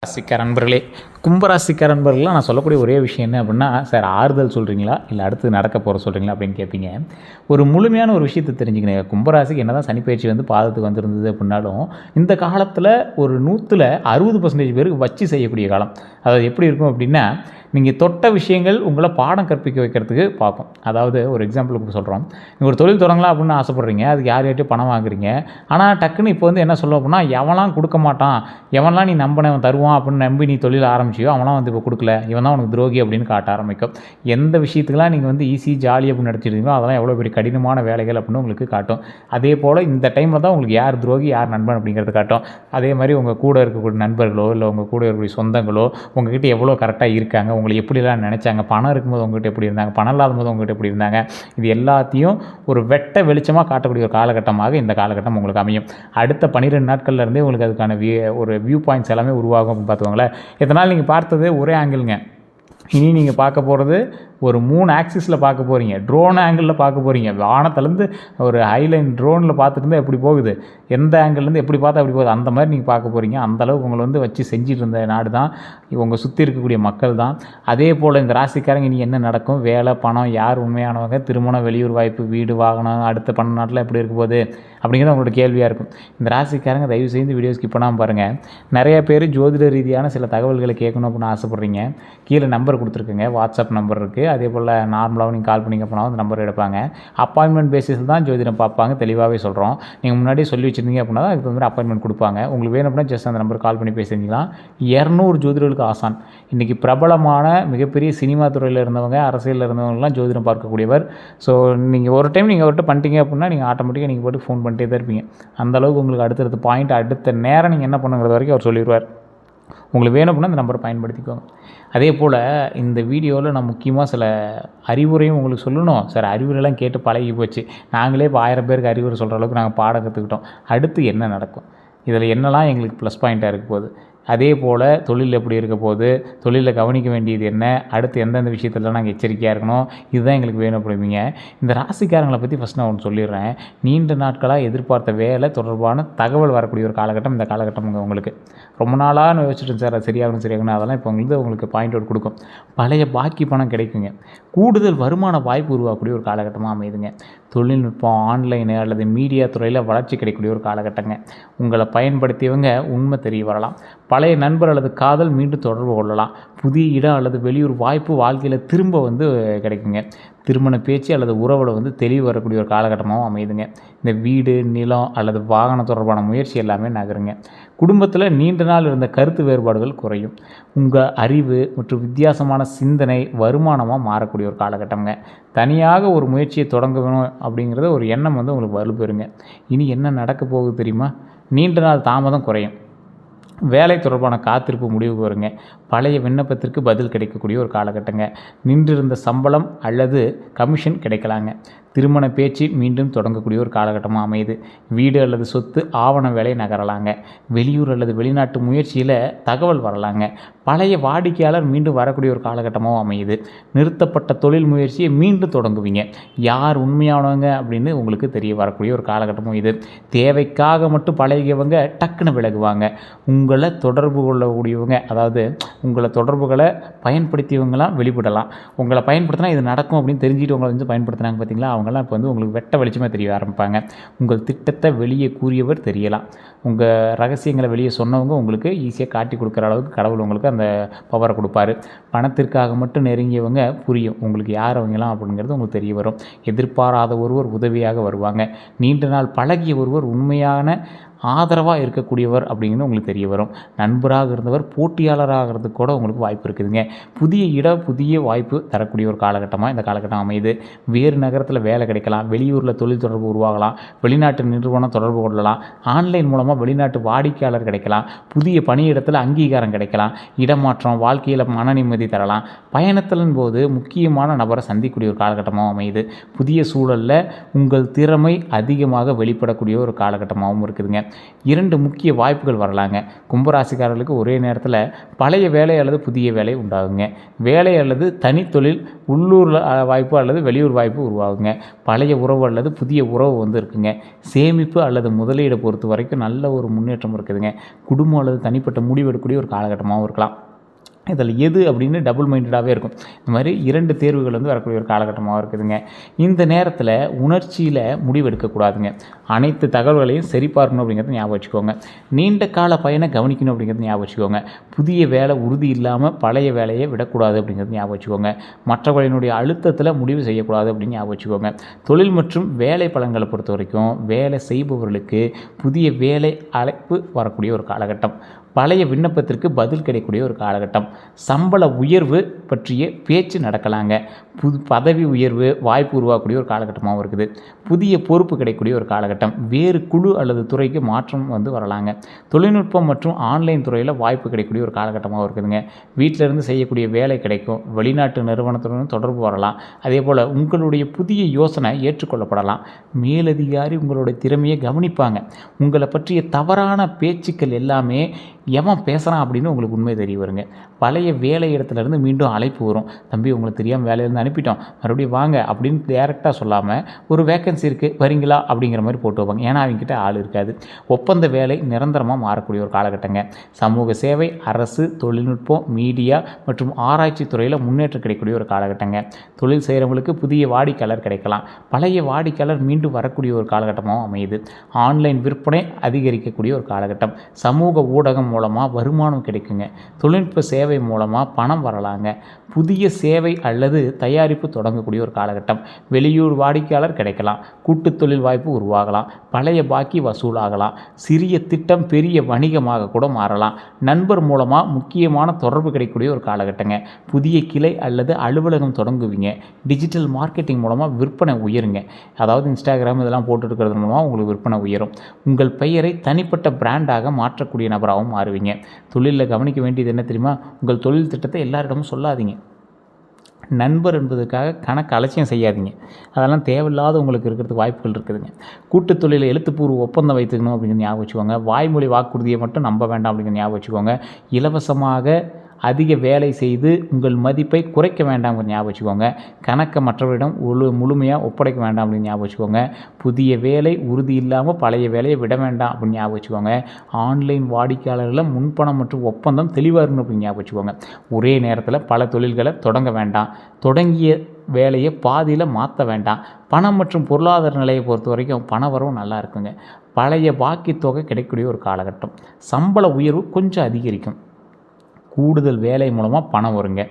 ராசிக்கார நண்பர்களே, கும்பராசிக்கார நண்பர்கள்லாம் நான் சொல்லக்கூடிய ஒரே விஷயம் என்ன அப்படின்னா, சார் ஆறுதல் சொல்கிறீங்களா இல்லை அடுத்து நடக்க போகிற சொல்கிறீங்களா அப்படின்னு கேட்பீங்க. ஒரு முழுமையான ஒரு விஷயத்தை தெரிஞ்சுக்கணும். கும்பராசிக்கு என்ன தான் சனிப்பயிற்சி வந்து பாதத்துக்கு வந்திருந்தது அப்படின்னாலும், இந்த காலத்தில் ஒரு 100ல் 60% பேருக்கு வச்சு செய்யக்கூடிய காலம். அதாவது எப்படி இருக்கும் அப்படின்னா, நீங்கள் தொட்ட விஷயங்கள் உங்களை பாடம் கற்பிக்க வைக்கிறதுக்கு பார்க்கும். அதாவது ஒரு எக்ஸாம்பிளுக்கு சொல்கிறோம், நீங்கள் ஒரு தொழில் தொடங்கலாம் அப்படின்னு ஆசைப்பட்றீங்க, அதுக்கு யார்கிட்டயும் பணம் வாங்குறீங்க. ஆனால் டக்குன்னு இப்போ வந்து என்ன சொல்லுவோம் அப்படின்னா, எவன்லாம் கொடுக்க மாட்டான், எவன்லாம் நீ நம்பினவன் தருவான் அப்படின்னு நம்பி நீ தொழில் ஆரம்பிச்சியோ அவன்லாம் வந்து இப்போ கொடுக்கல, இவன் தான் உனக்கு துரோகி அப்படின்னு காட்ட ஆரம்பிக்கும். எந்த விஷயத்துக்கெல்லாம் நீங்கள் வந்து ஈஸி ஜாலி அப்படின்னு நடிச்சிருந்தீங்களோ அதெல்லாம் எவ்வளோ பெரிய கடினமான வேலைகள் அப்படின்னு உங்களுக்கு காட்டும். அதே போல் இந்த டைமில் தான் உங்களுக்கு யார் துரோகி யார் நண்பன் அப்படிங்கிறது காட்டும். அதே மாதிரி உங்கள் கூட இருக்கக்கூடிய நண்பர்களோ இல்லை உங்கள் கூட இருக்கக்கூடிய சொந்தங்களோ உங்ககிட்ட எவ்வளோ கரெக்டாக இருக்காங்க, உங்களை எப்படிலாம் நினச்சாங்க, பணம் இருக்கும்போது உங்கள்கிட்ட எப்படி இருந்தாங்க, பணம் இல்லாத போது உங்கள்கிட்ட எப்படி இருந்தாங்க, இது எல்லாத்தையும் ஒரு வெட்ட வெளிச்சமாக காட்டக்கூடிய ஒரு காலகட்டமாக இந்த காலகட்டம் உங்களுக்கு அமையும். அடுத்த 12 நாட்கள்ல இருந்தே உங்களுக்கு அதுக்கான ஒரு வியூ பாயிண்ட்ஸ் எல்லாமே உருவாகும் அப்படின்னு பார்த்துக்கோங்களேன். இதனால் நீங்கள் பார்த்தது ஒரே ஆங்கிள்ங்க. இனி நீங்கள் பார்க்க போகிறது ஒரு 3 ஆக்சிஸில் பார்க்க போகிறீங்க. ட்ரோன் ஆங்கிளில் பார்க்க போகிறீங்க. வானத்துலேருந்து ஒரு ஹைலைன் ட்ரோனில் பார்த்துட்டு இருந்தால் எப்படி போகுது, எந்த ஆங்கிள்லேருந்து எப்படி பார்த்தா எப்படி போகுது, அந்த மாதிரி நீங்கள் பார்க்க போகிறீங்க. அந்தளவுக்கு உங்களை வந்து வச்சு செஞ்சுட்டு இருந்த நாடு தான் உங்கள் சுற்றி இருக்கக்கூடிய மக்கள் தான். அதே போல் இந்த ராசிக்காரங்க இனி என்ன நடக்கும், வேலை பணம், யார் உண்மையானவங்க, திருமணம், வெளியூர் வாய்ப்பு, வீடு வாகனம், அடுத்த 12 நாட்டில் எப்படி இருக்க போகுது அப்படிங்கிறது உங்களோட கேள்வியாக இருக்கும். இந்த ராசிக்காரங்க தயவு செய்து வீடியோ ஸ்கிப் பண்ணாமல் பாருங்கள். நிறைய பேர் ஜோதிட ரீதியான சில தகவல்களை கேட்கணும் அப்படின்னு ஆசைப்பட்றீங்க. கீழே நம்பர் கொடுத்துருக்குங்க, வாட்ஸ்அப் நம்பர் இருக்குது. அதே போல் நார்மலாகவும் நீங்கள் கால் பண்ணிங்க போனால் அந்த நம்பர் எடுப்பாங்க. அப்பாயின்மெண்ட் பேசிஸில் தான் ஜோதிடம் பார்ப்பாங்க, தெளிவாகவே சொல்கிறோம். நீங்கள் முன்னாடி சொல்லி வச்சுருந்தீங்க அப்படின்னா அதுக்கு வந்து அப்பாயின்மெண்ட் கொடுப்பாங்க. உங்களுக்கு வேணும் அப்படின்னா ஜஸ்ட் அந்த நம்பர் கால் பண்ணி பேசியிருந்தீங்களா. 200 ஜோதிடர்களுக்கு ஆசான். இன்றைக்கி பிரபலமான மிகப்பெரிய சினிமா துறையில் இருந்தவங்க, அரசியலில் இருந்தவங்கலாம் ஜோதிடம் பார்க்கக்கூடியவர். ஸோ நீங்கள் ஒரு டைம் நீங்கள் அவர்கிட்ட பண்ணிட்டீங்க அப்படின்னா நீங்கள் ஆட்டோமேட்டிக்காக நீங்கள் போட்டு ஃபோன் பண்ணிட்டே தான் இருப்பீங்க. அந்தளவுக்கு உங்களுக்கு அடுத்தடுத்த பாயிண்ட் அடுத்த நேரம் நீங்கள் என்ன பண்ணுங்கிறது வரைக்கும் அவர் சொல்லிடுவார். உங்களுக்கு வேணும் அப்படின்னா இந்த நம்பரை பயன்படுத்திக்கோங்க. அதே போல் இந்த வீடியோவில் நான் முக்கியமாக சில அறிவுரையும் உங்களுக்கு சொல்லணும். சார் அறிவுரைலாம் கேட்டு பழகி போச்சு, நாங்களே இப்போ 1000 பேருக்கு அறிவுரை சொல்கிற அளவுக்கு நாங்கள் பாடம் கற்றுக்கிட்டோம், அடுத்து என்ன நடக்கும், இதில் என்னெல்லாம் எங்களுக்கு ப்ளஸ் பாயிண்ட்டாக இருக்க போகுது, அதே போல் தொழில் எப்படி இருக்க போகுது, தொழிலில் கவனிக்க வேண்டியது என்ன, அடுத்து எந்தெந்த விஷயத்துலலாம் நாங்கள் எச்சரிக்கையாக இருக்கணும், இதுதான் எங்களுக்கு வேணும் அப்படிங்க. இந்த ராசிக்காரங்களை பற்றி ஃபஸ்ட் நான் ஒன்று சொல்லிடுறேன். நீண்ட நாட்களாக எதிர்பார்த்த வேலை தொடர்பான தகவல் வரக்கூடிய ஒரு காலகட்டம் இந்த காலகட்டம் உங்களுக்கு. ரொம்ப நாளாக நான் யோசிச்சுட்டு சார் அது சரியாகணும் அதெல்லாம் இப்போ உங்களுக்கு பாயிண்ட் அவுட் கொடுக்கும். பழைய பாக்கி பணம் கிடைக்குங்க. கூடுதல் வருமான வாய்ப்பு உருவாக்கக்கூடிய ஒரு காலகட்டமாக அமையுதுங்க. தொழில்நுட்பம், ஆன்லைனு அல்லது மீடியா துறையில் வளர்ச்சி கிடைக்கக்கூடிய ஒரு காலகட்டங்க. உங்களை பயன்படுத்தியவங்க உண்மை தெரிய வரலாம். பழைய நண்பர் அல்லது காதல் மீண்டும் தொடர்பு கொள்ளலாம். புதிய இடம் அல்லது வெளியூர் வாய்ப்பு வாழ்க்கையில் திரும்ப வந்து கிடைக்குங்க. திருமண பேச்சு அல்லது உறவில் வந்து தெளிவு வரக்கூடிய ஒரு காலகட்டமாகவும் அமையுதுங்க. இந்த வீடு, நிலம் அல்லது வாகனம் தொடர்பான முயற்சி எல்லாமே நகருங்க. குடும்பத்தில் நீண்ட நாள் இருந்த கருத்து வேறுபாடுகள் குறையும். உங்கள் அறிவு மற்றும் வித்தியாசமான சிந்தனை வருமானமாக மாறக்கூடிய ஒரு காலகட்டங்க. தனியாக ஒரு முயற்சியை தொடங்க வேணும் அப்படிங்கிறத ஒரு எண்ணம் வந்து உங்களுக்கு வலுப்பெறுங்க. இனி என்ன நடக்க போகுது தெரியுமா? நீண்ட நாள் தாமதம் குறையும். வேலை தொடர்பான காத்திருப்பு முடிவுக்கு வருங்க. பழைய விண்ணப்பத்திற்கு பதில் கிடைக்கக்கூடிய ஒரு காலகட்டங்க. நின்றிருந்த சம்பளம் அல்லது கமிஷன் கிடைக்கலாங்க. திருமண பேச்சு மீண்டும் தொடங்கக்கூடிய ஒரு காலகட்டமாக அமையுது. வீடு அல்லது சொத்து ஆவண வேலை நகரலாங்க. வெளியூர் அல்லது வெளிநாட்டு முயற்சியில் தகவல் வரலாங்க. பழைய வாடிக்கையாளர் மீண்டும் வரக்கூடிய ஒரு காலகட்டமாகவும் அமையுது. நிறுத்தப்பட்ட தொழில் முயற்சியை மீண்டும் தொடங்குவீங்க. யார் உண்மையானவங்க அப்படின்னு உங்களுக்கு தெரிய வரக்கூடிய ஒரு காலகட்டமும் இது. தேவைக்காக மட்டும் பழகியவங்க டக்குன்னு விலகுவாங்க. உங்களை தொடர்பு கொள்ளக்கூடியவங்க, அதாவது உங்களை தொடர்புகளை பயன்படுத்தியவங்களாம் வெளிப்படலாம். உங்களை பயன்படுத்தினா இது நடக்கும் அப்படின்னு தெரிஞ்சுட்டு உங்களை வந்து பயன்படுத்தினாங்க பார்த்தீங்களா, அவங்கெல்லாம் இப்போ வந்து உங்களுக்கு வெட்ட வெளிச்சமாக தெரிய ஆரம்பிப்பாங்க. உங்கள் திட்டத்தை வெளியே கூறியவர் தெரியலாம். உங்கள் ரகசியங்களை வெளியே சொன்னவங்க உங்களுக்கு ஈஸியாக காட்டி கொடுக்குற அளவுக்கு கடவுள் உங்களுக்கு அந்த பவரை கொடுப்பாரு. பணத்திற்காக மட்டும் நெருங்கியவங்க புரியும் உங்களுக்கு யார் அவங்கலாம் அப்படிங்கிறது உங்களுக்கு தெரிய வரும். எதிர்பாராத ஒருவர் உதவியாக வருவாங்க. நீண்ட நாள் பழகிய ஒருவர் உண்மையான ஆதரவாக இருக்கக்கூடியவர் அப்படிங்கிறது உங்களுக்கு தெரிய வரும். நண்பராக இருந்தவர் போட்டியாளராகிறதுக்கு கூட உங்களுக்கு வாய்ப்பு இருக்குதுங்க. புதிய இடம், புதிய வாய்ப்பு தரக்கூடிய ஒரு காலகட்டமாக இந்த காலகட்டம் அமையுது. வேறு நகரத்தில் வேலை கிடைக்கலாம். வெளியூரில் தொழில் தொடர்பு உருவாகலாம். வெளிநாட்டு நிறுவனம் தொடர்பு கொள்ளலாம். ஆன்லைன் மூலமாக வெளிநாட்டு வாடிக்கையாளர் கிடைக்கலாம். புதிய பணியிடத்தில் அங்கீகாரம் கிடைக்கலாம். இடமாற்றம், வாழ்க்கையில் மன நிம்மதி தரலாம். பயணத்தின் போது முக்கியமான நபரை சந்திக்கக்கூடிய ஒரு காலகட்டமாகவும் அமையுது. புதிய சூழலில் உங்கள் திறமை அதிகமாக வெளிப்படக்கூடிய ஒரு காலகட்டமாகவும் இருக்குதுங்க. 2 முக்கிய வாய்ப்புகள் வரலாங்க. கும்பராசிக்காரர்களுக்கு ஒரே நேரத்தில் பழைய வேலை அல்லது புதிய வேலை உண்டாகுங்க. வேலை அல்லது தனித்தொழில், உள்ளூர் வாய்ப்பு அல்லது வெளியூர் வாய்ப்பு உருவாகுங்க. பழைய உறவு அல்லது புதிய உறவு இருக்குங்க. சேமிப்பு அல்லது முதலீடை பொறுத்த வரைக்கும் நல்ல ஒரு முன்னேற்றம் இருக்குதுங்க. குடும்பம் அல்லது தனிப்பட்ட முடிவெடுக்கக்கூடிய ஒரு காலகட்டமாகவும் இருக்கலாம். இதில் எது அப்படின்னு டபுள் மைண்டடாகவே இருக்கும். இந்த மாதிரி 2 தேர்வுகள் வரக்கூடிய ஒரு காலகட்டமாக இருக்குதுங்க. இந்த நேரத்தில் உணர்ச்சியில் முடிவெடுக்கக்கூடாதுங்க. அனைத்து தகவல்களையும் சரிபார்க்கணும் அப்படிங்கிறத ஞாபகம் வச்சுக்கோங்க. நீண்ட கால பயனை கவனிக்கணும் அப்படிங்கிறத ஞாபகம் வச்சுக்கோங்க. புதிய வேலை உறுதி இல்லாமல் பழைய வேலையை விடக்கூடாது அப்படிங்கிறத ஞாபகம் வச்சுக்கோங்க. மற்றவர்களினுடைய அழுத்தத்தில் முடிவு செய்யக்கூடாது அப்படின்னு ஞாபகம் வச்சுக்கோங்க. தொழில் மற்றும் வேலை பலன்களை பொறுத்த வரைக்கும் வேலை செய்பவர்களுக்கு புதிய வேலை அழைப்பு வரக்கூடிய ஒரு காலகட்டம். பழைய விண்ணப்பத்திற்கு பதில் கிடைக்கக்கூடிய ஒரு காலகட்டம். சம்பள உயர்வு பற்றிய பேச்சு நடக்கலாங்க. பதவி உயர்வு வாய்ப்பு உருவாக்கக்கூடிய ஒரு காலகட்டமாகவும் இருக்குது. புதிய பொறுப்பு கிடைக்கக்கூடிய ஒரு காலகட்டம். வேறு குழு அல்லது துறைக்கு மாற்றம் வரலாங்க. தொழில்நுட்பம் மற்றும் ஆன்லைன் துறையில் வாய்ப்பு கிடைக்கக்கூடிய ஒரு காலகட்டமாகவும் இருக்குதுங்க. வீட்டிலிருந்து செய்யக்கூடிய வேலை கிடைக்கும். வெளிநாட்டு நிறுவனத்துடன் தொடர்பு வரலாம். அதே போல் உங்களுடைய புதிய யோசனை ஏற்றுக்கொள்ளப்படலாம். மேலதிகாரி உங்களுடைய திறமையை கவனிப்பாங்க. உங்களை பற்றிய தவறான பேச்சுக்கள் எல்லாமே எவன் பேசுகிறான் அப்படின்னு உங்களுக்கு உண்மை தெரிய வருங்க. பழைய வேலை இடத்துலேருந்து மீண்டும் அழைப்பு வரும். தம்பி உங்களுக்கு தெரியாமல் வேலையிலேருந்து அனுப்பிட்டோம், மறுபடியும் வாங்க அப்படின்னு டேரெக்டாக சொல்லாமல் ஒரு வேக்கன்சி இருக்குது வரீங்களா அப்படிங்கிற மாதிரி போட்டு வைப்பாங்க. ஏன்னா அவங்ககிட்ட ஆள் இருக்காது. ஒப்பந்த வேலை நிரந்தரமாக மாறக்கூடிய ஒரு காலகட்டங்க. சமூக சேவை, அரசு, தொழில்நுட்பம், மீடியா மற்றும் ஆராய்ச்சி துறையில் முன்னேற்றம் கிடைக்கக்கூடிய ஒரு காலகட்டங்க. தொழில் செய்கிறவங்களுக்கு புதிய வாடிக்கையாளர் கிடைக்கலாம். பழைய வாடிக்கையாளர் மீண்டும் வரக்கூடிய ஒரு காலகட்டமாகவும் அமையுது. ஆன்லைன் விற்பனை அதிகரிக்கக்கூடிய ஒரு காலகட்டம். சமூக ஊடகம் மூலமாக வருமானம் கிடைக்குங்க. தொழில்நுட்ப சேவை மூலமாக பணம் வரலாங்க. புதிய சேவை அல்லது தயாரிப்பு தொடங்கக்கூடிய ஒரு காலகட்டம். வெளியூர் வாடிக்கையாளர் கிடைக்கலாம். கூட்டுத் தொழில் வாய்ப்பு உருவாகலாம். பழைய பாக்கி வசூலாகலாம். சிறிய திட்டம் பெரிய வணிகமாக கூட மாறலாம். நண்பர் மூலமாக முக்கியமான தொடர்பு கிடைக்கக்கூடிய ஒரு காலகட்டங்க. புதிய கிளை அல்லது அலுவலகம் தொடங்குவீங்க. டிஜிட்டல் மார்க்கெட்டிங் மூலமாக விற்பனை உயருங்க. அதாவது இன்ஸ்டாகிராம் இதெல்லாம் போட்டுருக்கிறது மூலமாக உங்களுக்கு விற்பனை உயரும். உங்கள் பெயரை தனிப்பட்ட பிராண்டாக மாற்றக்கூடிய நபராகவும் மாறுவீங்க. தொழிலில் கவனிக்க வேண்டியது என்ன தெரியுமா? உங்கள் தொழில் திட்டத்தை எல்லாரிடமும் சொல்லாதீங்க. நண்பர் என்பதற்காக கணக்கு அலட்சியம் செய்யாதீங்க. அதெல்லாம் தேவையில்லாத உங்களுக்கு இருக்கிறதுக்கு வாய்ப்புகள் இருக்குதுங்க. கூட்டுத் தொழிலில் எழுத்துப்பூர்வ ஒப்பந்தம் வைத்துக்கணும் அப்படிங்கிற ஞாபகம் வச்சுக்கோங்க. வாய்மொழி வாக்குறுதியை மட்டும் நம்ப வேண்டாம் அப்படிங்கிற ஞாபகம் வச்சுக்கோங்க. இலவசமாக அதிக வேலை செய்து உங்கள் மதிப்பை குறைக்க வேண்டாம்னு ஞாபகம் வச்சுக்கோங்க. கணக்கை மற்றவரிடம் முழுமையாக ஒப்படைக்க வேண்டாம் அப்படின்னு ஞாபகம் வச்சுக்கோங்க. புதிய வேலை உறுதி இல்லாமல் பழைய வேலையை விட வேண்டாம் அப்படின்னு ஞாபகம் வச்சுக்கோங்க. ஆன்லைன் வாடிக்கையாளர்களில் முன்பணம் மற்றும் ஒப்பந்தம் தெளிவாக இருக்கணும் அப்படின்னு ஞாபகம் வச்சுக்கோங்க. ஒரே நேரத்தில் பல தொழில்களை தொடங்க வேண்டாம். தொடங்கிய வேலையை பாதியில் மாற்ற வேண்டாம். பணம் மற்றும் பொருளாதார நிலையை பொறுத்த வரைக்கும் பண வரவும் நல்லா இருக்குங்க. பழைய பாக்கி தொகை கிடைக்கக்கூடிய ஒரு காலகட்டம். சம்பள உயர்வு கொஞ்சம் அதிகரிக்கும். கூடுதல் வேலை மூலமாக பணம் வருங்க.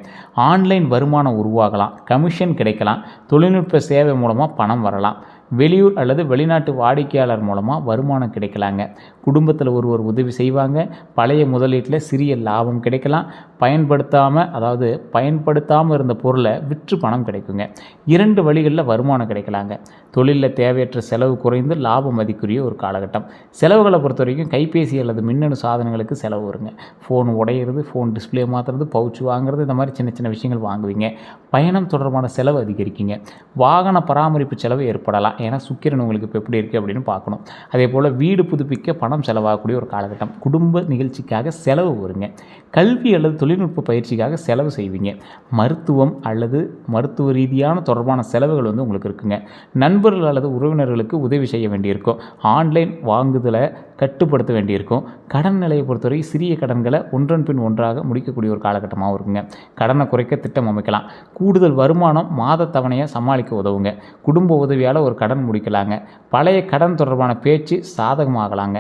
ஆன்லைன் வருமானம் உருவாகலாம். கமிஷன் கிடைக்கலாம். தொழில்நுட்ப சேவை மூலமாக பணம் வரலாம். வெளியூர் அல்லது வெளிநாட்டு வாடிக்கையாளர் மூலமாக வருமானம் கிடைக்கலாங்க. குடும்பத்தில் ஒருவர் உதவி செய்வாங்க. பழைய முதலீட்டில் சிறிய லாபம் கிடைக்கலாம். பயன்படுத்தாமல் இருந்த பொருளை விற்று பணம் கிடைக்குங்க. 2 வழிகளில் வருமானம் கிடைக்கலாங்க. தொழிலில் தேவையற்ற செலவு குறைந்து லாபம் மதிக்குரிய ஒரு காலகட்டம். செலவுகளை பொறுத்த வரைக்கும் கைபேசி அல்லது மின்னணு சாதனங்களுக்கு செலவு வருங்க. ஃபோன் உடையிறது, ஃபோன் டிஸ்பிளே மாற்றுறது, பவுச் வாங்குறது, இந்த மாதிரி சின்ன சின்ன விஷயங்கள் வாங்குவீங்க. பயணம் தொடர்பான செலவு அதிகரிக்குங்க. வாகன பராமரிப்பு செலவு ஏற்படலாம். ஏன்னா சுக்கிரன் உங்களுக்கு இப்போ எப்படி இருக்குது அப்படின்னு பார்க்கணும். அதே போல் வீடு புதுப்பிக்க பணம் செலவாகக்கூடிய ஒரு காலகட்டம். குடும்ப நிகழ்ச்சிக்காக செலவு வருங்க. கல்வி அல்லது தொழில்நுட்ப பயிற்சிக்காக செலவு செய்வீங்க. மருத்துவம் அல்லது மருத்துவ ரீதியான தொடர்பான செலவுகள் உங்களுக்கு இருக்குங்க. நண்பர்கள் அல்லது உறவினர்களுக்கு உதவி செய்ய வேண்டியிருக்கும். ஆன்லைன் வாங்குதலை கட்டுப்படுத்த வேண்டியிருக்கும். கடன் நிலையை பொறுத்தவரை சிறிய கடன்களை ஒன்றன் பின் ஒன்றாக முடிக்கக்கூடிய ஒரு காலகட்டமாகவும் இருக்குங்க. கடனை குறைக்க திட்டம் அமைக்கலாம். கூடுதல் வருமானம் மாத தவணையை சமாளிக்க உதவுங்க. குடும்ப உதவியால் ஒரு கடன் முடிக்கலாங்க. பழைய கடன் தொடர்பான பேச்சு சாதகமாகலாங்க.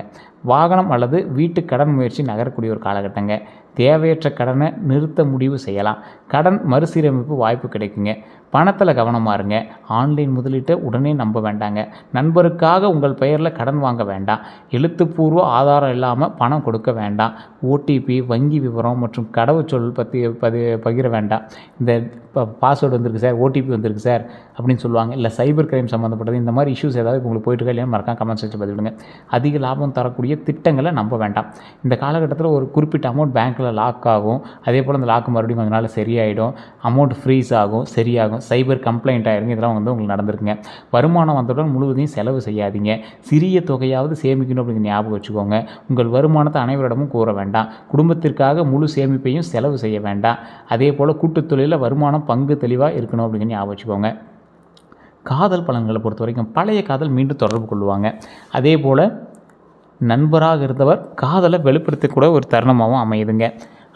வாகனம் அல்லது வீட்டு கடன் முயற்சி நகரக்கூடிய ஒரு காலகட்டங்க. தேவையற்ற கடனை நிறுத்த முடிவு செய்யலாம். கடன் மறுசீரமைப்பு வாய்ப்பு கிடைக்குங்க. பணத்தில் கவனமாக இருங்க. ஆன்லைன் முதலீட்டை உடனே நம்ப வேண்டாங்க. நண்பருக்காக உங்கள் பெயரில் கடன் வாங்க வேண்டாம். எழுத்துப்பூர்வ ஆதாரம் இல்லாமல் பணம் கொடுக்க வேண்டாம். ஓடிபி, வங்கி விவரம் மற்றும் கடவுச்சொல் பற்றி பகிர வேண்டாம். இந்த பாஸ்வேர்டு வந்திருக்கு சார், ஓடிபி வந்திருக்கு சார் அப்படின்னு சொல்லுவாங்க. இல்லை சைபர் கிரைம் சம்மந்தப்பட்டது, இந்த மாதிரி இஷ்யூஸ் ஏதாவது உங்களுக்கு போயிட்டு இல்லையா மறக்காம கமெண்ட் செக்ஷன் பதிவிடுங்க. அதிக லாபம் தரக்கூடிய திட்டங்களை நம்ப வேண்டாம். இந்த காலகட்டத்தில் ஒரு குறிப்பிட்ட அமௌண்ட் பேங்க்கில் பேங்க்கில் லாக் ஆகும். அதே போல் அந்த லாக் மறுபடியும் கொஞ்ச நாள் சரியாயிடும். அமௌண்ட் ஃப்ரீஸ் ஆகும், சரியாகும். சைபர் கம்ப்ளைண்ட் ஆயிருங்க. இதெல்லாம் வந்து உங்களுக்கு நடந்திருக்குங்க. வருமானம் வந்தவுடன் முழுவதையும் செலவு செய்யாதீங்க. சிறிய தொகையாவது சேமிக்கணும் அப்படிங்கிற ஞாபகம் வச்சுக்கோங்க. உங்கள் வருமானத்தை அனைவரிடமும் கூற வேண்டாம். குடும்பத்திற்காக முழு சேமிப்பையும் செலவு செய்ய வேண்டாம். அதே போல் கூட்டுத் தொழிலில் வருமானம் பங்கு தெளிவாக இருக்கணும் அப்படிங்கிற ஞாபகம் வச்சுக்கோங்க. காதல் பலன்களை பொறுத்த வரைக்கும் பழைய காதல் மீண்டும் தொடர்பு கொள்வாங்க. அதே போல் நண்பராக இருந்தவர் காதலை வெளிப்படுத்தக்கூட ஒரு தருணமாகவும் அமையுதுங்க.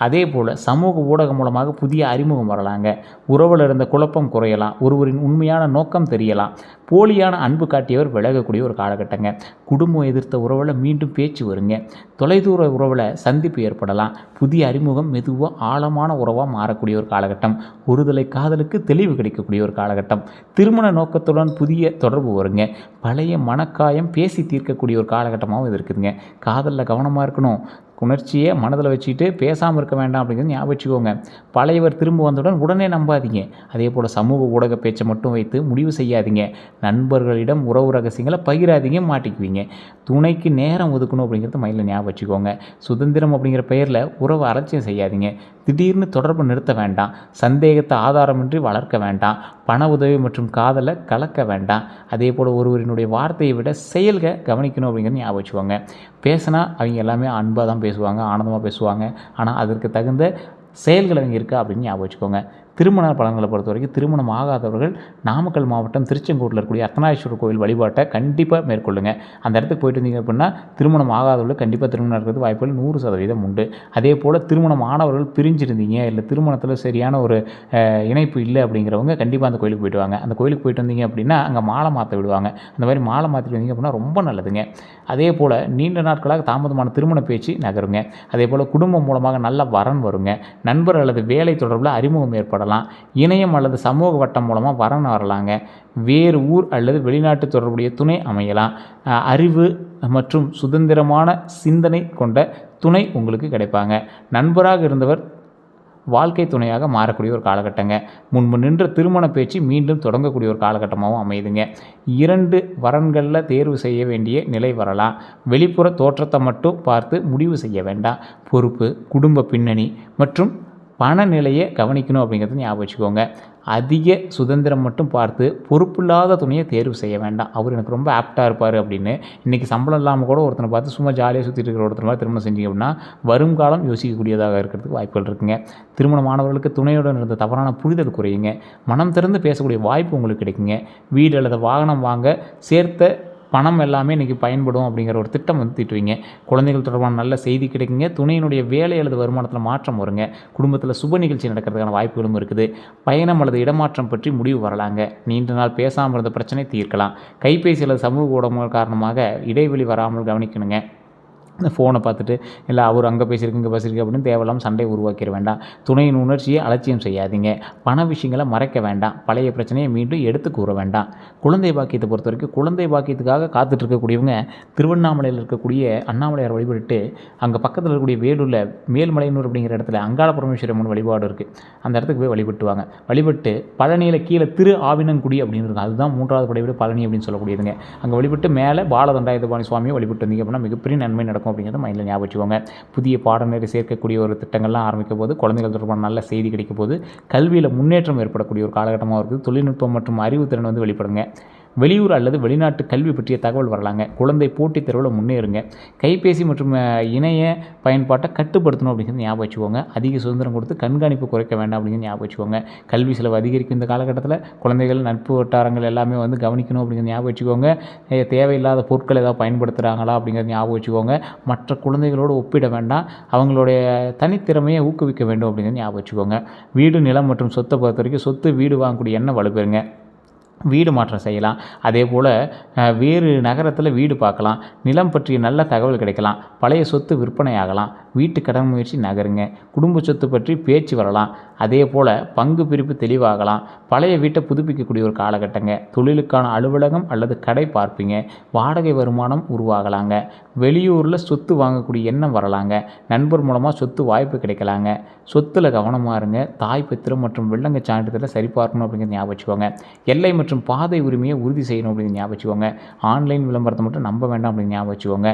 அதே போல் சமூக ஊடகம் மூலமாக புதிய அறிமுகம் வரலாங்க. உறவில் இருந்த குழப்பம் குறையலாம். ஒருவரின் உண்மையான நோக்கம் தெரியலாம். போலியான அன்பு காட்டியவர் விலகக்கூடிய ஒரு காலகட்டங்க. குடும்பம் எதிர்த்த உறவில் மீண்டும் பேச்சு வருங்க. தொலைதூர உறவில் சந்திப்பு ஏற்படலாம். புதிய அறிமுகம் மெதுவாக ஆழமான உறவாக மாறக்கூடிய ஒரு காலகட்டம். ஒருதலை காதலுக்கு தெளிவு கிடைக்கக்கூடிய ஒரு காலகட்டம். திருமண நோக்கத்துடன் புதிய தொடர்பு வருங்க. பழைய மனக்காயம் பேசி தீர்க்கக்கூடிய ஒரு காலகட்டமாகவும் இது இருக்குதுங்க. காதலில் கவனமாக இருக்கணும். உணர்ச்சியை மனதில் வச்சுக்கிட்டு பேசாமல் இருக்க வேண்டாம் அப்படிங்கிறது ஞாபகம் வச்சுக்கோங்க. பழையவர் திரும்ப வந்தவுடன் உடனே நம்பாதீங்க. அதே போல் சமூக ஊடக பேச்சை மட்டும் வைத்து முடிவு செய்யாதீங்க. நண்பர்களிடம் உறவு ரகசியங்களை பகிராதீங்க, மாட்டிக்குவீங்க. துணைக்கு நேரம் ஒதுக்கணும் அப்படிங்கிறது மைண்டில் ஞாபகம் வச்சுக்கோங்க. சுதந்திரம் அப்படிங்கிற பெயரில் உறவை அலட்சியம் செய்யாதீங்க. திடீர்னு தொடர்பு நிறுத்த வேண்டாம். சந்தேகத்தை ஆதாரமின்றி வளர்க்க வேண்டாம். பண உதவி மற்றும் காதலை கலக்க வேண்டாம். அதே போல் ஒருவரினுடைய வார்த்தையை விட செயல்கள் கவனிக்கணும் அப்படிங்கிறது ஞாபகம் வச்சுக்கோங்க. பேசினா அவங்க எல்லாமே அன்பாக தான் பேசுவாங்க, ஆனந்தமாக பேசுவாங்க. ஆனால் அதற்கு தகுந்த செயல்கள் அவங்க இருக்கா அப்படின்னு ஞாபகம் வச்சுக்கோங்க. திருமண பலன்களை பொறுத்த வரைக்கும் திருமணம் ஆகாதவர்கள் நாமக்கல் மாவட்டம் திருச்செங்கோட்டில் இருக்கக்கூடிய அர்த்தநாரீஸ்வரர் கோவில் வழிபாட்டை கண்டிப்பாக மேற்கொள்ளுங்க. அந்த இடத்துக்கு போயிட்டு இருந்தீங்க அப்படின்னா திருமணம் ஆகாதவர்கள் கண்டிப்பாக திருமணம் இருக்கிறது வாய்ப்புகள் 100% உண்டு. அதே போல் திருமணம் ஆனவர்கள் பிரிஞ்சிருந்தீங்க, இல்லை திருமணத்தில் சரியான ஒரு இணைப்பு இல்லை அப்படிங்கிறவங்க கண்டிப்பாக அந்த கோயிலுக்கு போயிட்டு வாங்க. அந்த கோயிலுக்கு போயிட்டு வந்தீங்க அப்படின்னா அங்கே மாலை மாற்ற விடுவாங்க. அந்த மாதிரி மாலை மாற்றிட்டு வந்தீங்க அப்படின்னா ரொம்ப நல்லதுங்க. அதே போல் நீண்ட நாட்களாக தாமதமான திருமண பேச்சு நகருங்க. அதே போல் குடும்பம் மூலமாக நல்ல வரன் வருங்க. நண்பர் அல்லது வேலை தொடர்பில் அறிமுகம் ஏற்படலாம். இணையம் அல்லது சமூக வட்டம் மூலமாக வரன் வரலாங்க. வேறு ஊர் அல்லது வெளிநாட்டு தொடர்புடைய துணை அமையலாம். அறிவு மற்றும் சுதந்திரமான சிந்தனை கொண்ட துணை உங்களுக்கு கிடைப்பாங்க. நண்பராக இருந்தவர் வாழ்க்கை துணையாக மாறக்கூடிய ஒரு காலகட்டங்க. முன்பு நின்ற திருமண பேச்சு மீண்டும் தொடங்கக்கூடிய ஒரு காலகட்டமாகவும் அமையுதுங்க. 2 வரன்களில் தேர்வு செய்ய வேண்டிய நிலை வரலாம். வெளிப்புற தோற்றத்தை மட்டும் பார்த்து முடிவு செய்ய வேண்டாம். பொறுப்பு, குடும்ப பின்னணி மற்றும் பணநிலையை கவனிக்கணும் அப்படிங்கிறது ஞாபகம் வச்சுக்கோங்க. அதிக சுதந்திரம் மட்டும் பார்த்து பொறுப்பில்லாத துணையை தேர்வு செய்ய வேண்டாம். அவர் எனக்கு ரொம்ப ஆப்டாக இருப்பார் அப்படின்னு இன்றைக்கி சம்பளம் இல்லாமல் கூட ஒருத்தனை பார்த்து சும்மா ஜாலியாக சுற்றிட்டு இருக்கிற ஒருத்தர் மாதிரி திருமணம் செஞ்சீங்க அப்படின்னா வருங்காலம் யோசிக்கக்கூடியதாக இருக்கிறதுக்கு வாய்ப்புகள் இருக்குங்க. திருமணமானவர்களுக்கு துணையுடன் இருந்த தவறான புரிதல் குறையுங்க. மனம் திறந்து பேசக்கூடிய வாய்ப்பு உங்களுக்கு கிடைக்குங்க. வீடு அல்லது வாகனம் வாங்க சேர்த்த பணம் எல்லாமே இன்றைக்கி பயன்படும் அப்படிங்கிற ஒரு திட்டம் வந்து தீட்டுவீங்க. குழந்தைகள் தொடர்பான நல்ல செய்தி கிடைக்குங்க. துணையினுடைய வேலை அல்லது வருமானத்தில் மாற்றம் வருங்க. குடும்பத்தில் சுப நிகழ்ச்சி நடக்கிறதுக்கான வாய்ப்புகளும் இருக்குது. பயணம் அல்லது இடமாற்றம் பற்றி முடிவு வரலாங்க. நீண்ட நாள் பேசாமல் இருந்த பிரச்சனை தீர்க்கலாம். கைபேசி அல்லது சமூக ஊடகங்கள் காரணமாக இடைவெளி வராமல் கவனிக்கணுங்க. ஃபோனை பார்த்துட்டு இல்லை அவர் அங்கே பேசியிருக்கு இங்கே பேசியிருக்கு அப்படின்னு தேவையில்லாமல் சண்டையை உருவாக்கிட வேண்டாம். துணையின் உணர்ச்சியை அலட்சியம் செய்யாதீங்க. பண விஷயங்களை மறைக்க வேண்டாம். பழைய பிரச்சனையை மீண்டும் எடுத்து கூற வேண்டாம். குழந்தை பாக்கியத்தை பொறுத்த வரைக்கும் குழந்தை பாக்கியத்துக்காக காத்துட்டு இருக்கக்கூடியவங்க திருவண்ணாமலையில் இருக்கக்கூடிய அண்ணாமலையார் வழிபட்டு அங்கே பக்கத்தில் இருக்கக்கூடிய வேலூரில் மேல்மலையனூர் அப்படிங்கிற இடத்துல அங்காள பரமேஸ்வரி அம்மன் வழிபாடு இருக்குது. அந்த இடத்துக்கு போய் வழிபட்டுவாங்க. வழிபட்டு பழனியில் கீழே திரு ஆவினன்குடி அப்படின்னு இருக்கும். அதுதான் 3வது படைவீடு பழனி அப்படின்னு சொல்லக்கூடியதுங்க. அங்கே வழிபட்டு மேலே பாலதண்டாயுதபாணி சுவாமியை வழிபட்டு வந்தீங்க அப்படின்னா மிகப்பெரிய நன்மை நடக்கும் அப்படிங்கிறத மைண்டில் ஞாபகம் வச்சுக்கோங்க. புதிய பாடநெறி சேர்க்கக்கூடிய ஒரு திட்டங்கள்லாம் ஆரம்பிக்க போது, குழந்தைகள் தொடர்பான நல்ல செய்தி கிடைக்க போது, கல்வியில் முன்னேற்றம் ஏற்படக்கூடிய ஒரு காலகட்டமாக இருக்குது. தொழில்நுட்பம் மற்றும் அறிவுத்திறன் வந்து வெளிப்படுங்க. வெளியூர் அல்லது வெளிநாட்டு கல்வி பற்றிய தகவல் வரலாங்க. குழந்தை போட்டித் தேர்வில் முன்னேறுங்க. கைபேசி மற்றும் இணைய பயன்பாட்டை கட்டுப்படுத்தணும் அப்படிங்கிறது ஞாபகம் வச்சுக்கோங்க. அதிக சுதந்திரம் கொடுத்து கண்காணிப்பு குறைக்க வேண்டாம் அப்படிங்கிறது ஞாபகம் வச்சுக்கோங்க. கல்வி செலவு அதிகரிக்கும் இந்த காலகட்டத்தில் குழந்தைகள் நட்பு வட்டாரங்கள் எல்லாமே வந்து கவனிக்கணும் அப்படிங்கிறது ஞாபகம் வச்சுக்கோங்க. தேவையில்லாத பொருட்கள் ஏதாவது பயன்படுத்துகிறாங்களா அப்படிங்கிறது ஞாபகம் வச்சுக்கோங்க. மற்ற குழந்தைகளோடு ஒப்பிட வேண்டாம். அவங்களுடைய தனித்திறமையை ஊக்குவிக்க வேண்டும் அப்படிங்கிறது ஞாபகம் வச்சுக்கோங்க. வீடு, நிலம் மற்றும் சொத்தை பொறுத்த வரைக்கும் சொத்து வீடு வாங்கக்கூடிய எண்ணம் வலுப்பெறுங்க. வீடு மாற்றம் செய்யலாம். அதே போல் வேறு நகரத்தில் வீடு பார்க்கலாம். நிலம் பற்றிய நல்ல தகவல் கிடைக்கலாம். பழைய சொத்து விற்பனை ஆகலாம். வீட்டு கடன் முயற்சி நகருங்க. குடும்ப சொத்து பற்றி பேச்சு வரலாம். அதே போல் பங்கு பிரிப்பு தெளிவாகலாம். பழைய வீட்டை புதுப்பிக்கக்கூடிய ஒரு காலகட்டங்க. தொழிலுக்கான அலுவலகம் அல்லது கடை பார்ப்பீங்க. வாடகை வருமானம் உருவாகலாங்க. வெளியூரில் சொத்து வாங்கக்கூடிய எண்ணம் வரலாங்க. நண்பர் மூலமாக சொத்து வாய்ப்பு கிடைக்கலாங்க. சொத்தில் கவனமாக இருங்க. தாய் பத்திரம் மற்றும் வில்லங்க சான்றிதழை சரிபார்க்கணும் அப்படிங்கிறது ஞாபகம் வச்சுக்கோங்க. எல்லை மற்றும் மற்றும் பாதை உரிமையை உறுதி செய்யணும் அப்படின்னு ஞாபகம் வச்சுக்கோங்க. ஆன்லைன் விளம்பரத்தை மட்டும் நம்ப வேண்டாம் அப்படின்னு ஞாபகம் வச்சுக்கோங்க.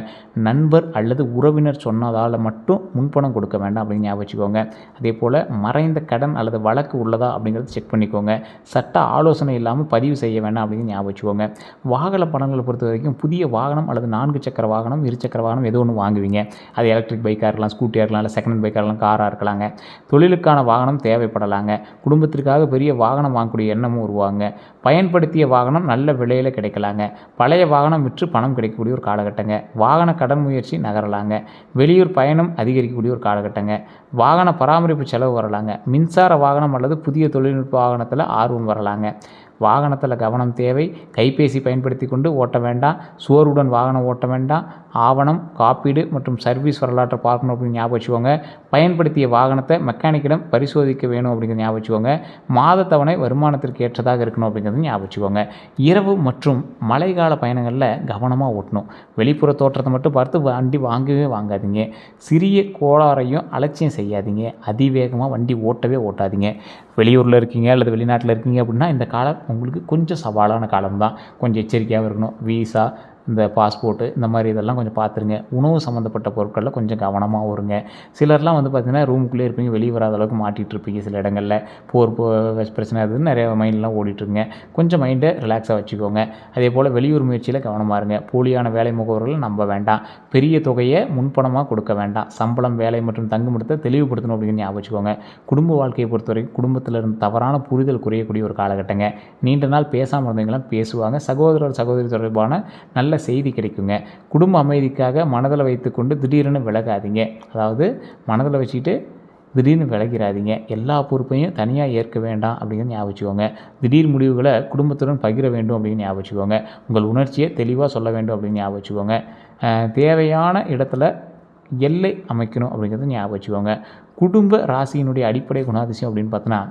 நண்பர் அல்லது உறவினர் சொன்னதால் மட்டும் முன்பணம் கொடுக்க வேண்டாம் அப்படின்னு ஞாபகம் வச்சுக்கோங்க. அதே போல் மறைந்த கடன் அல்லது வழக்கு உள்ளதா அப்படிங்கிறத செக் பண்ணிக்கோங்க. சட்ட ஆலோசனை இல்லாமல் பதிவு செய்ய வேண்டாம் அப்படின்னு ஞாபகம் வச்சுக்கோங்க. வாகன பணங்களை பொறுத்த வரைக்கும் புதிய வாகனம் அல்லது 4 சக்கர வாகனம், இருசக்கர வாகனம் ஏதோ ஒன்று வாங்குவீங்க. அது எலக்ட்ரிக் பைக்காக இருக்கலாம், ஸ்கூட்டியாக இருக்கலாம், இல்லை செகண்ட் ஹேண்ட் பைக்காக இருக்கலாம், காராக இருக்கலாங்க. தொழிலுக்கான வாகனம் தேவைப்படலாங்க. குடும்பத்திற்காக பெரிய வாகனம் வாங்கக்கூடிய எண்ணமும் உருவாங்க. பயன்படுத்திய வாகனம் நல்ல விலையில் கிடைக்கலாங்க. பழைய வாகனம் விற்று பணம் கிடைக்கக்கூடிய ஒரு காலகட்டங்க. வாகன கடன் முயற்சி நகரலாங்க. வெளியூர் பயணம் அதிகரிக்கக்கூடிய ஒரு காலகட்டங்க. வாகன பராமரிப்பு செலவு வரலாங்க. மின்சார வாகனம் அல்லது புதிய தொழில்நுட்ப வாகனத்தில் ஆர்வம் வரலாங்க. வாகனத்தில் கவனம் தேவை. கைபேசி பயன்படுத்தி கொண்டு ஓட்ட வேண்டாம். சோர்வுடன் வாகனம் ஓட்ட வேண்டாம். ஆவணம், காப்பீடு மற்றும் சர்வீஸ் வரலாற்றை பார்க்கணும் அப்படின்னு ஞாபகம் வச்சுக்கோங்க. பயன்படுத்திய வாகனத்தை மெக்கானிக்கிடம் பரிசோதிக்க வேணும் அப்படிங்கிறது ஞாபகம் வச்சுக்கோங்க. மாத தவணை வருமானத்திற்கு ஏற்றதாக இருக்கணும் அப்படிங்கிறது ஞாபகம் வச்சுக்கோங்க. இரவு மற்றும் மழைக்கால பயணங்களில் கவனமாக ஓட்டணும். வெளிப்புற தோற்றத்தை மட்டும் பார்த்து வண்டி வாங்கவே வாங்காதீங்க. சிறிய கோளாறையும் அலட்சியம் செய்யாதீங்க. அதிவேகமாக வண்டி ஓட்டவே ஓட்டாதீங்க. வெளியூரில் இருக்கீங்க அல்லது வெளிநாட்டில் இருக்கீங்க அப்படின்னா இந்த காலம் உங்களுக்கு கொஞ்சம் சவாலான காலம்தான். கொஞ்சம் எச்சரிக்கையாக இருக்கணும். வீசா, இந்த பாஸ்போர்ட்டு இந்த மாதிரி இதெல்லாம் கொஞ்சம் பார்த்துருங்க. உணவு சம்மந்தப்பட்ட பொருட்களில் கொஞ்சம் கவனமாக வருங்க. சிலர்லாம் வந்து பார்த்திங்கன்னா ரூமுக்குள்ளே இருப்பீங்க, வெளியே வராத அளவுக்கு மாட்டிகிட்டு இருப்பீங்க. சில இடங்களில் போர் பிரச்சனை அதுன்னு நிறைய மைண்ட்லாம் ஓடிட்டுருங்க. கொஞ்சம் மைண்டை ரிலாக்ஸாக வச்சுக்கோங்க. அதே போல் வெளியூர் முயற்சியில் கவனமாக இருங்க. போலியான வேலை முகவர்களை நம்ப வேண்டாம். பெரிய தொகையை முன்பணமாக கொடுக்க வேண்டாம். சம்பளம், வேலை மற்றும் தங்குமிடத்தை தெளிவுபடுத்தணும் அப்படின்னு ஞாபகம் வச்சுக்கோங்க. குடும்ப வாழ்க்கையை பொறுத்தவரைக்கும் குடும்பத்தில் இருந்து தவறான புரிதல் குறையக்கூடிய ஒரு காலகட்டங்க. நீண்ட நாள் பேசாமல் இருந்தவங்களாம் பேசுவாங்க. சகோதரர் சகோதரி தொடர்பான நல்ல செய்தி கிடைக்குங்க. குடும்ப அமைதிக்காக மனதில் வைத்துக்கொண்டு திடீர்னு விலகாதீங்க. அதாவது மனதில் வச்சுக்கிட்டு திடீர்னு விலகிறாதீங்க. எல்லா பொறுப்பையும் தனியாக ஏற்க வேண்டாம் அப்படிங்கிறது ஞாபகம் வச்சுக்கோங்க. திடீர் முடிவுகளை குடும்பத்துடன் பகிர வேண்டும் அப்படின்னு ஞாபகம் வச்சுக்கோங்க. உங்கள் உணர்ச்சியை தெளிவாக சொல்ல வேண்டும் அப்படின்னு ஞாபகம் வச்சுக்கோங்க. தேவையான இடத்துல எல்லை அமைக்கணும் அப்படிங்கிறது ஞாபகம் வச்சுக்கோங்க. குடும்ப ராசியினுடைய அடிப்படை குணாதிசயம் அப்படின்னு பார்த்தோன்னா,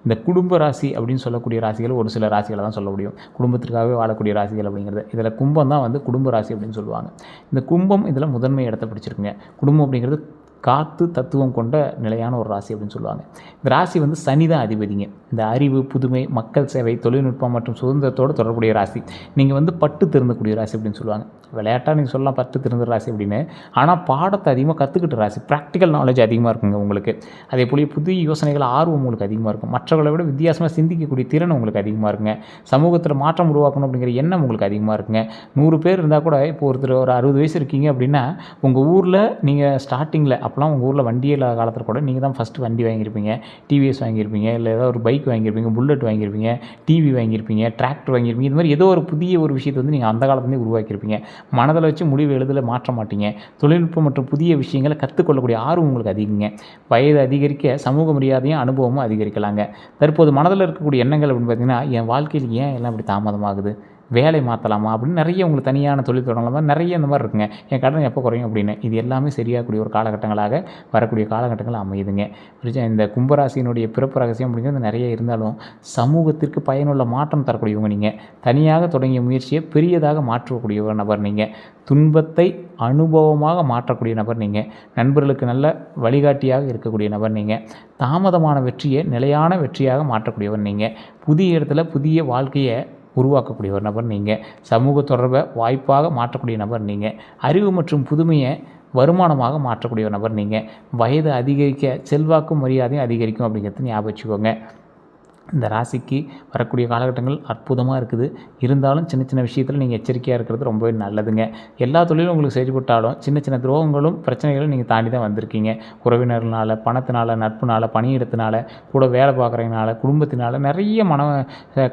இந்த குடும்ப ராசி அப்படின்னு சொல்லக்கூடிய ராசிகள் ஒரு சில ராசிகளை தான் சொல்ல முடியும். குடும்பத்திற்காகவே வாழக்கூடிய ராசிகள் அப்படிங்கிறது. இதில் கும்பம் தான் வந்து குடும்ப ராசி அப்படின்னு சொல்லுவாங்க. இந்த கும்பம் இதில் முதன்மை இடத்தை பிடிச்சிருக்குங்க. குடும்பம் அப்படிங்கிறது காத்து தத்துவம் கொண்ட நிலையான ஒரு ராசி அப்படின்னு சொல்லுவாங்க. இந்த ராசி வந்து சனி தான் அதிபதிங்க. இந்த அறிவு, புதுமை, மக்கள் சேவை, தொழில்நுட்பம் மற்றும் சுதந்திரத்தோடு தொடர்புடைய ராசி. நீங்கள் வந்து பட்டு திருந்தக்கூடிய ராசி அப்படின்னு சொல்லுவாங்க. விளையாட்டாக நீங்கள் சொல்லலாம் பட்டு திருந்த ராசி அப்படின்னு. ஆனால் பாடத்தை அதிகமாக கற்றுக்கிட்ட ராசி. ப்ராக்டிக்கல் நாலேஜ் அதிகமாக இருக்குங்க உங்களுக்கு. அதே போல் புதிய யோசனைகள் ஆர்வம் உங்களுக்கு அதிகமாக இருக்கும். மற்றவர்களை விட வித்தியாசமாக சிந்திக்கக்கூடிய திறன் உங்களுக்கு அதிகமாக இருக்குங்க. சமூகத்தில் மாற்றம் உருவாக்கணும் அப்படிங்கிற எண்ணம் உங்களுக்கு அதிகமாக இருக்குங்க. 100 பேர் இருந்தால் கூட இப்போ ஒருத்தர் ஒரு 60 வயசு இருக்கீங்க அப்படின்னா உங்கள் ஊரில் நீங்கள் ஸ்டார்டிங்கில் அப்போலாம் உங்கள் ஊரில் வண்டியே இல்லாத காலத்தில் கூட நீங்கள் தான் ஃபஸ்ட்டு வண்டி வாங்கியிருப்பீங்க. டிவிஎஸ் வாங்கியிருப்பீங்க, இல்லை ஏதோ ஒரு பைக் வாங்கியிருப்பீங்க, புல்லட் வாங்கியிருப்பீங்க, டிவி வாங்கியிருப்பீங்க, டிராக்டர் வாங்கியிருப்பீங்க. இது மாதிரி ஏதோ ஒரு புதிய ஒரு விஷயத்தை வந்து நீங்கள் அந்த காலத்துலேயே உருவாக்கியிருப்பீங்க. மனதில் வச்சு முடிவு எழுதில் மாற்ற மாட்டீங்க. தொழில்நுட்பம் மற்றும் புதிய விஷயங்களை கற்றுக்கொள்ளக்கூடிய ஆர்வம் உங்களுக்கு அதிகங்க. வயது அதிகரிக்க சமூக மரியாதையும் அனுபவமும் அதிகரிக்கலாங்க. தற்போது மனதில் இருக்கக்கூடிய எண்ணங்கள் அப்படின்னு பார்த்தீங்கன்னா, என் வாழ்க்கையில் ஏன் எல்லாம் இப்படி தாமதமாகுது, வேலை மாற்றலாமா அப்படின்னு நிறைய உங்களுக்கு தனியான தொழில் தொடங்கலாமா, நிறைய இந்த மாதிரி இருக்குங்க. என் கடன் எப்போ குறையும் அப்படின்னு. இது எல்லாமே சரியாகக்கூடிய ஒரு காலகட்டங்களாக வரக்கூடிய காலகட்டங்கள் அமையுதுங்க. இந்த கும்பராசியினுடைய பிறப்பு ரகசியம் அப்படிங்கிறது நிறைய இருந்தாலும் சமூகத்திற்கு பயனுள்ள மாற்றம் தரக்கூடியவங்க நீங்கள். தனியாக தொடங்கிய முயற்சியை பெரியதாக மாற்றக்கூடிய ஒரு நபர் நீங்கள். துன்பத்தை அனுபவமாக மாற்றக்கூடிய நபர் நீங்கள். நண்பர்களுக்கு நல்ல வழிகாட்டியாக இருக்கக்கூடிய நபர் நீங்கள். தாமதமான வெற்றியை நிலையான வெற்றியாக மாற்றக்கூடியவர் நீங்கள். புதிய இடத்துல புதிய வாழ்க்கையை உருவாக்கக்கூடிய ஒரு நபர் நீங்கள். சமூக தொடர்பை வாய்ப்பாக மாற்றக்கூடிய நபர் நீங்கள். அறிவு மற்றும் புதுமையை வருமானமாக மாற்றக்கூடிய ஒரு நபர் நீங்கள். வயது அதிகரிக்க செல்வாக்கும் மரியாதையும் அதிகரிக்கும் அப்படிங்கிறது ஞாபகம் வச்சுக்கோங்க. இந்த ராசிக்கு வரக்கூடிய காலகட்டங்கள் அற்புதமாக இருக்குது. இருந்தாலும் சின்ன சின்ன விஷயத்தில் நீங்கள் எச்சரிக்கையாக இருக்கிறது ரொம்பவே நல்லதுங்க. எல்லா தொழிலும் உங்களுக்கு செயல்பட்டாலும் சின்ன சின்ன துரோகங்களும் பிரச்சனைகளும் நீங்கள் தாண்டி தான் வந்திருக்கீங்க. உறவினர்களால், பணத்தினால, நட்புனால, பணியிடத்தினால, கூட வேலை பார்க்குறதுனால, குடும்பத்தினால நிறைய மன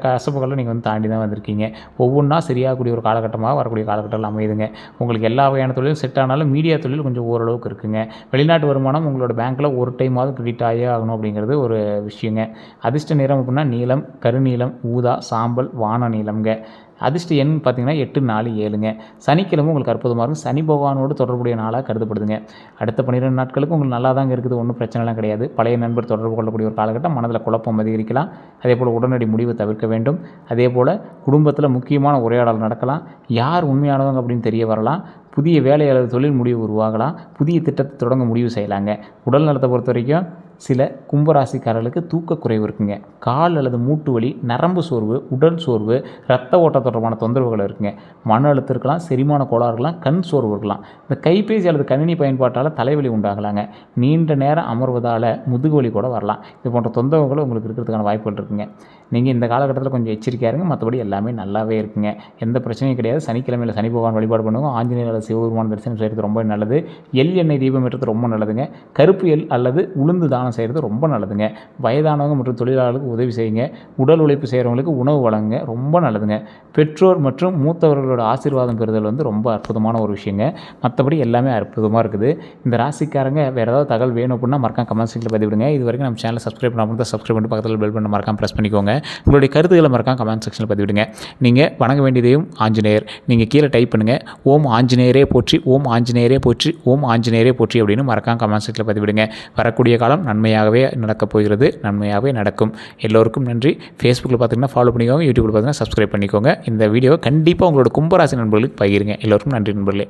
கசப்புகளை நீங்கள் வந்து தாண்டி தான் வந்திருக்கீங்க. ஒவ்வொன்றா சரியாகக்கூடிய ஒரு காலகட்டமாக வரக்கூடிய காலகட்டங்கள் அமையுதுங்க. உங்களுக்கு எல்லா வகையான தொழிலும் செட் ஆனாலும் மீடியா தொழில் கொஞ்சம் ஓரளவுக்கு இருக்குங்க. வெளிநாட்டு வருமானம் உங்களோட பேங்க்கில் ஒரு டைமாவது கிரெடிட் ஆகவே ஆகணும் அப்படிங்கிறது ஒரு விஷயங்க. அதிர்ஷ்ட நிறம் அப்படின்னா நீலம், கருநீலம், ஊதா, சாம்பல், வான நீலம்ங்க. அதிர்ஷ்ட எண் பார்த்திங்கன்னா 8, 4, 7ங்க. சனிக்கிழமை உங்களுக்கு அற்புதமாக இருக்கும். சனி பகவானோடு தொடர்புடைய நாளாக கருதப்படுதுங்க. அடுத்த 12 நாட்களுக்கு உங்களுக்கு நல்லா தாங்க இருக்குது. ஒன்றும் பிரச்சனைலாம் கிடையாது. பழைய நண்பர் தொடர்பு கொள்ளக்கூடிய ஒரு காலகட்டம். மனதில் குழப்பம் அதிகரிக்கலாம். அதே போல் உடனடி முடிவு தவிர்க்க வேண்டும். அதே போல் குடும்பத்தில் முக்கியமான உரையாடல் நடக்கலாம். யார் உண்மையானவங்க அப்படின்னு தெரிய வரலாம். புதிய வேலை அல்லது தொழில் முடிவு உருவாகலாம். புதிய திட்டத்தை தொடங்க முடிவு செய்யலாங்க. உடல் நலத்தை பொறுத்த வரைக்கும் சில கும்பராசிக்காரர்களுக்கு தூக்கக்குறைவு இருக்குங்க. கால் அல்லது மூட்டு வலி, நரம்பு சோர்வு, உடல் சோர்வு, இரத்த ஓட்ட தொடர்பான தொந்தரவுகள் இருக்குங்க. மன அழுத்தம் இருக்கலாம், செரிமான கோளாறு இருக்கலாம், கண் சோர்வு இருக்கலாம். இந்த கைபேசி அல்லது கணினி பயன்பாட்டால் தலைவலி உண்டாகலாங்க. நீண்ட நேரம் அமர்வதால் முதுகுவலி கூட வரலாம். இது போன்ற தொந்தரவுகள் உங்களுக்கு இருக்கிறதுக்கான வாய்ப்புகள் இருக்குங்க. நீங்கள் இந்த காலகட்டத்தில் கொஞ்சம் எச்சரிக்கையாக இருங்க. மற்றபடி எல்லாமே நல்லாவே இருக்குங்க. எந்த பிரச்சனையும் கிடையாது. சனிக்கிழமையில் சனி பகவான் வழிபாடு பண்ணுவோம். ஆஞ்சநேயர் அல்லது சிவபெருமான தரிசனம் செய்கிறது ரொம்ப நல்லது. எள் எண்ணெய் தீபம் ஏற்றுறது ரொம்ப நல்லதுங்க. கருப்பு எள் அல்லது உளுந்து தானம் செய்கிறது ரொம்ப நல்லதுங்க. வயதானவங்க மற்றும் தொழிலாளர்களுக்கு உதவி செய்யுங்க. உடல் உழைப்பு செய்கிறவங்களுக்கு உணவு வழங்குங்க, ரொம்ப நல்லதுங்க. பெற்றோர் மற்றும் மூத்தவர்களோட ஆசீர்வாதம் பெறுதல் ரொம்ப அற்புதமான ஒரு விஷயங்க. மற்றபடி எல்லாமே அற்புதமாக இருக்குது. இந்த ராசிக்காரங்க வேறு ஏதாவது தகவல் வேணும் அப்படின்னா மறக்காம கமெண்ட் செக்ஷனில் பதிவிடுங்க. இது வரைக்கும் நம்ம சேனலை சப்ஸ்கிரைப் பண்ணாமல் தான் சப்ஸ்கிரைப் பண்ணி பக்கத்தில் பெல் பண்ண மறக்காம ப்ரெஸ் பண்ணிக்கோங்க. உங்களுடைய கருத்துக்களை மறக்காம கமெண்ட் செக்ஷனில் பதிவிடுங்க. நீங்கள் வணங்க வேண்டியதையும் ஆஞ்சநேயர் நீங்கள் கீழே டைப் பண்ணுங்கள். ஓம் ஆஞ்சநேயரே போற்றி, ஓம் ஆஞ்சநேயரே போற்றி, ஓம் ஆஞ்சநேயரே போற்றி அப்படின்னு மறக்காம கமெண்ட் செக்ஷனில் பதிவிடுங்க. வரக்கூடிய காலம் நன்மையாகவே நடக்கப் போகிறது, நன்மையாகவே நடக்கும். எல்லோருக்கும் நன்றி. ஃபேஸ்புக்கில் பார்த்தீங்கன்னா ஃபாலோ பண்ணிக்கோங்க, யூடியூப்பில் பார்த்தீங்கன்னா சப்ஸ்கிரைப் பண்ணிக்கோங்க. இந்த வீடியோவை கண்டிப்பாக உங்களோட கும்பராசி நண்பர்களுக்கு பகிருங்க. எல்லோருக்கும் நன்றி நண்பர்களே.